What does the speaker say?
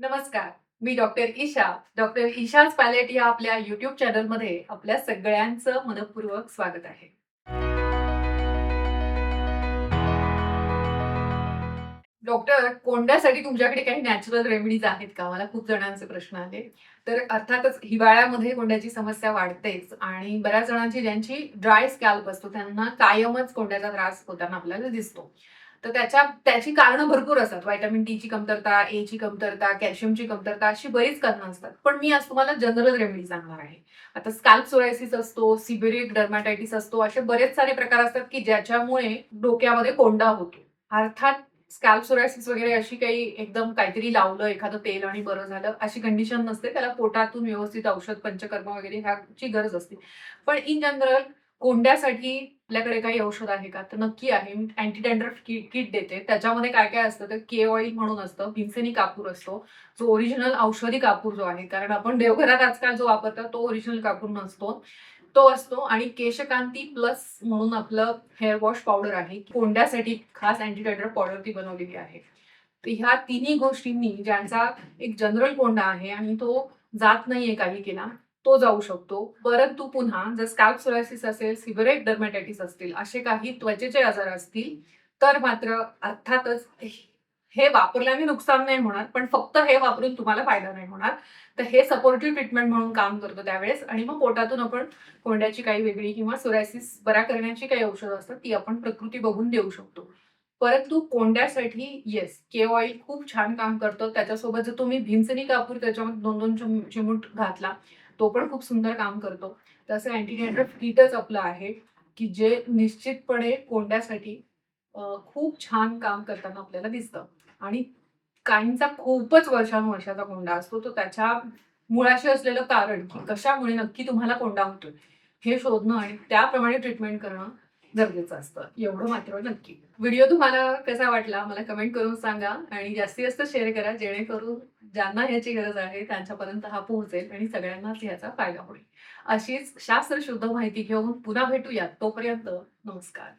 नमस्कार. मी doctor Isha. Doctor Isha's palette या आपल्या YouTube चॅनलमध्ये आपल्या सगळ्यांचं मनःपूर्वक स्वागत आहे. डॉक्टर, कोंड्यासाठी तुमच्याकडे काही नॅचरल रेमेडीज आहेत का? मला खूप जणांचे प्रश्न आले. तर अर्थातच हिवाळ्यामध्ये कोंड्याची समस्या वाढतेच आणि बऱ्याच जणांची ज्यांची ड्राय स्कॅल्प असतो त्यांना कायमच कोंड्याचा त्रास होताना आपल्याला दिसतो. तर त्याची कारणं भरपूर असतात. व्हिटॅमिन डीची कमतरता, एची कमतरता, कॅल्शियमची कमतरता अशी बरीच कारणं असतात. पण मी आज तुम्हाला जनरल रेमेडी सांगणार आहे. आता स्कॅल्प सोरायसिस असतो, सिबेरिक डर्माटायटिस असतो, असे बरेच सारे प्रकार असतात की ज्याच्यामुळे डोक्यामध्ये कोंडा होतो. अर्थात स्कॅल्प सोरायसिस वगैरे अशी काही एकदम काहीतरी लावलं एखादं तेल आणि बरं झालं अशी कंडिशन नसते. त्याला पोटातून व्यवस्थित औषध, पंचकर्म वगैरे ह्याची गरज असते. पण इन जनरल कोंड्यासाठी आपल्याकडे काही औषध आहे का? तर नक्की आहे. मी अँटी डॅन्ड्रफ किट देते. त्याच्यामध्ये काय-काय असतं तर के ऑइल म्हणून असतं, भीमसेनी कापूर असतो, जो ओरिजिनल औषधी कापूर जो आहे. कारण आपण देवघरात आजकाल जो वापरतात तो ओरिजिनल कापूर नसतो. तो असतो आणि केशकांती प्लस म्हणून आपलं हेअर वॉश पावडर आहे. कोंड्यासाठी खास अँटी डॅन्ड्रफ पावडर ती बनवलेली आहे. तर ह्या तिन्ही गोष्टींनी ज्यांचा एक जनरल कोंडा आहे आणि तो जात नाहीये काही केला, तो जाऊ शकतो. परंतु पुन्हा जर स्कॅल्प सोरायसिस असेल, सिव्हिअर डर्मेटायटिस असतील, असे काही त्वचेचे आजार असतील, तर मात्र अर्थातच हे वापरल्याने नुकसान नाही होणार, पण फक्त हे वापरून तुम्हाला फायदा नाही होणार. तर हे सपोर्टिव्ह ट्रीटमेंट म्हणून काम करतं त्यावेळेस आणि मग पोटातून आपण कोंड्याची काही वेगळी किंवा सोरायसिस बरा करण्याची काही औषधं असतात, ती आपण प्रकृती बघून देऊ शकतो. परंतु कोंड्यासाठी येस, के ऑइल खूप छान काम करतं. त्याच्यासोबत जर तुम्ही भीमसेनी कापूर त्याच्यामध्ये 2-2 चिमूट घातला, तो पण खूप सुंदर काम करतो. तसं अँटी डॅन्ड्रफ किटच आपलं आहे, की जे निश्चितपणे कोंड्यासाठी खूप छान काम करताना आपल्याला दिसतं. आणि काहींचा खूपच वर्षानुवर्षाचा कोंडा असतो. तो त्याच्या मुळाशी असलेलं कारण, की कशामुळे नक्की तुम्हाला कोंडा होतोय, हे शोधणं आणि त्याप्रमाणे ट्रीटमेंट करणं गरजेचं असतं. एवढं मात्र नक्की. व्हिडिओ तुम्हाला कसा वाटला मला कमेंट करून सांगा आणि जास्तीत जास्त शेअर करा, जेणेकरून ज्यांना ह्याची गरज आहे त्यांच्यापर्यंत हा पोहोचेल आणि सगळ्यांनाच ह्याचा फायदा होईल. अशीच शास्त्रशुद्ध माहिती घेऊन पुन्हा भेटूयात. तोपर्यंत नमस्कार.